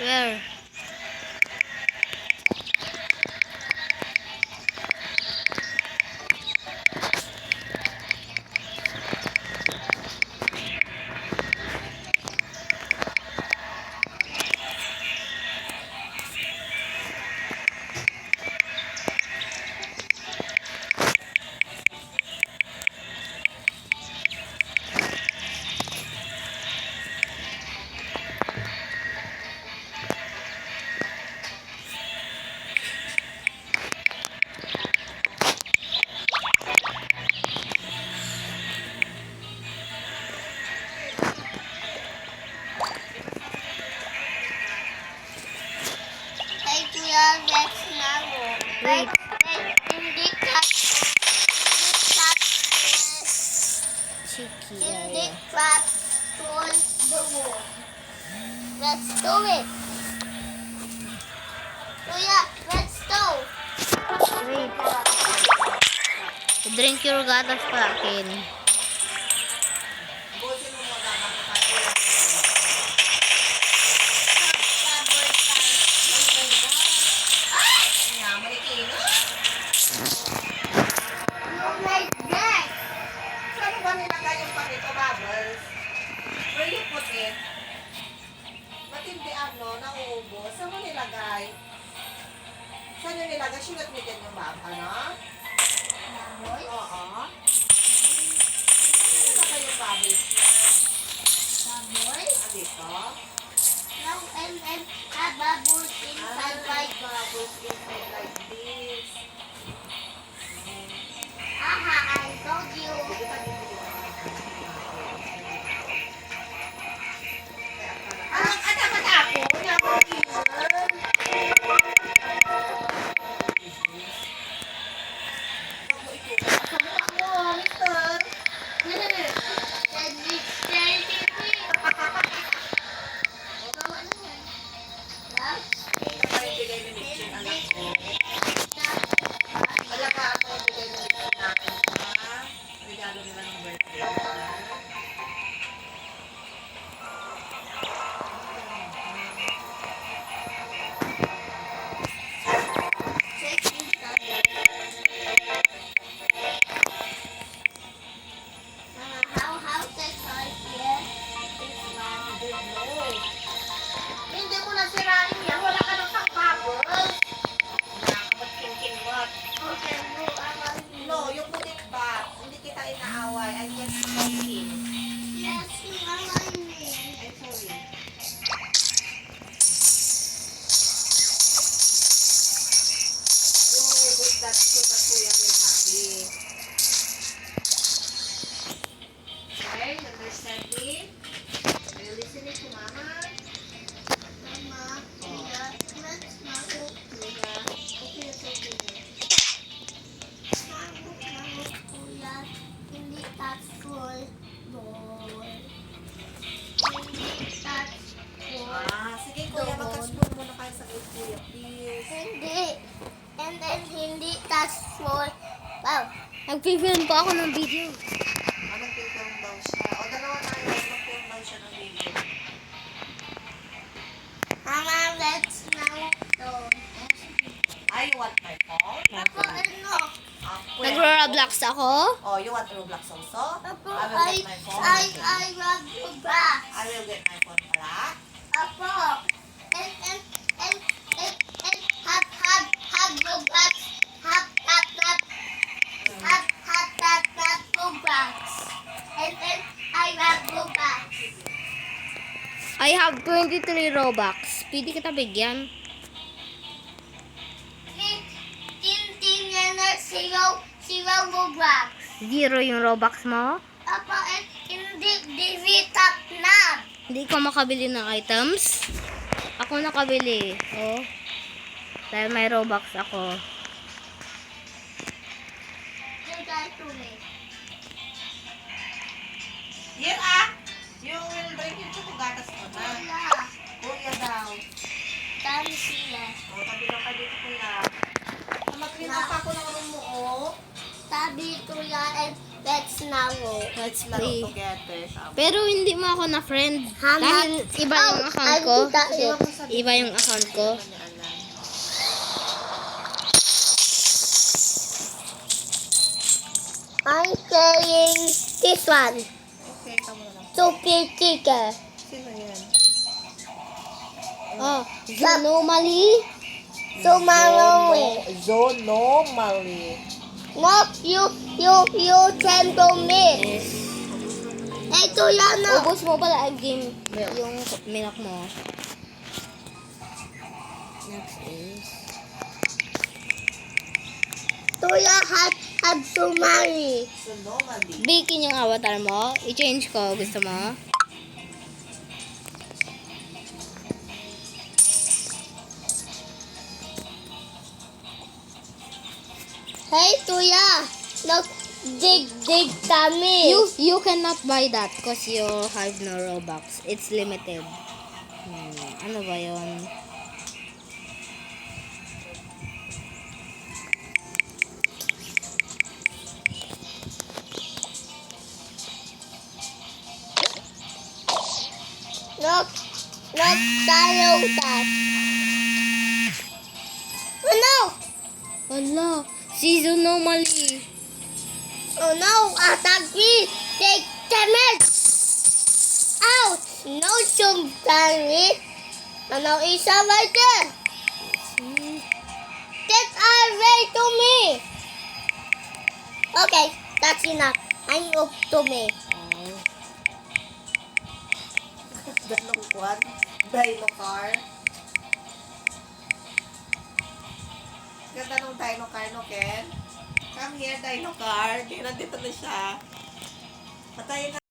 Where? Hey, Kuya, let's now. Wait. Hindi cut. Cheeky. Hindi cut on the wall. Let's do it. Kuya, let's go. Wait. Drink your gatas pa akin. Oh my God. Saan ba nilagay yung panito, Bubbles? Where you put it? Ba't hindi nauubos? Saan mo nilagay? Saan yung nilagay? Sugat mo dyan yung ano? Baboy? Oo. Saan nilagay yung bubbles? Baboy? Dito? No, and have bubbles inside like bubbles inside like this. Aha, I told you. Dapat ako? Dapat And it's telling me. regalo nila ng birthday. How the car here is one. Hindi mo na sirain yan. Wala ka ng pang-bubbles. Okay, no, I want you. No, you put it back. Hindi kita inaaway. I'm just joking. Yes, you are like me. I'm sorry. You put that so that Kuya will happy. Okay, understand me? Are you listening to Mama? Mama, Kuya, let's not go. Kuya, okay, it's okay. Kuya, hindi touch full door. Hindi touch full. Sige Kuya, mag-spoon muna kayo sa gate Kuya, please. Hindi. And then hindi touch full. Wow. Nag-film po ako ng video. Mag-film daw siya. O, dalawa tayo. Mag-film daw siya ng video. Mama, let's now go. You want my phone? Ako, ano? Kuya, Nagro-roblox ako. Oh, you want Roblox also? Ako, I will I get my phone. love you back. I will get my phone pala. Ako. And have Roblox. Have Roblox. And I love Roblox. I have 23 Robux. Pwede kita bigyan. Tin na zero Roblox. Zero yung Robux mo. Ako, and hindi divitap na. Hindi ko makabili ng items. Ako nakabili. Oh. Dahil may Robux ako. Bigay to me. Here you will drink yung chocogatas mo na. Wala. Kuya daw. Dami siya. O, tabi lang ka dito Kuya. Mag-clean up ako ng room mo, oh. Sabi ko yan, and Let's now. Let's Laro play. together. Tama. Pero hindi mo ako na-friend. Haman. Dahil iba yung Oh, account ko. I'll do that. Kasi wag mo sabihin Iba yung account ko. Hindi naman niya alam. I'm playing this one. Okay, tama na lang. Super Chicken. Sino yan? Oh, Zonomali. Tomorrow. Zonomali. No, you send to me. Hey, Tuya, no. Ubus mo pala ang game. Yung milk mo. Next is... Tuya have Somali. Zonomali. Baking yung avatar mo. I-change ko. Gusto mo? Hey, Tuya. Look, dig kami. You cannot buy that because you have no Robux. It's limited. Ano ba yun? Look tayo that. Oh no! Wala. Si Zonomali. Oh no! Attack me! Take damage! Ouch! No Somali. Ano isa right there? Get away to me! Okay, that's enough. I'm up to me. Ganong kwan. Dino car. Ganda nung dino car, no, Ken? Come here, dino car. Di, nandito na siya. Patayin na.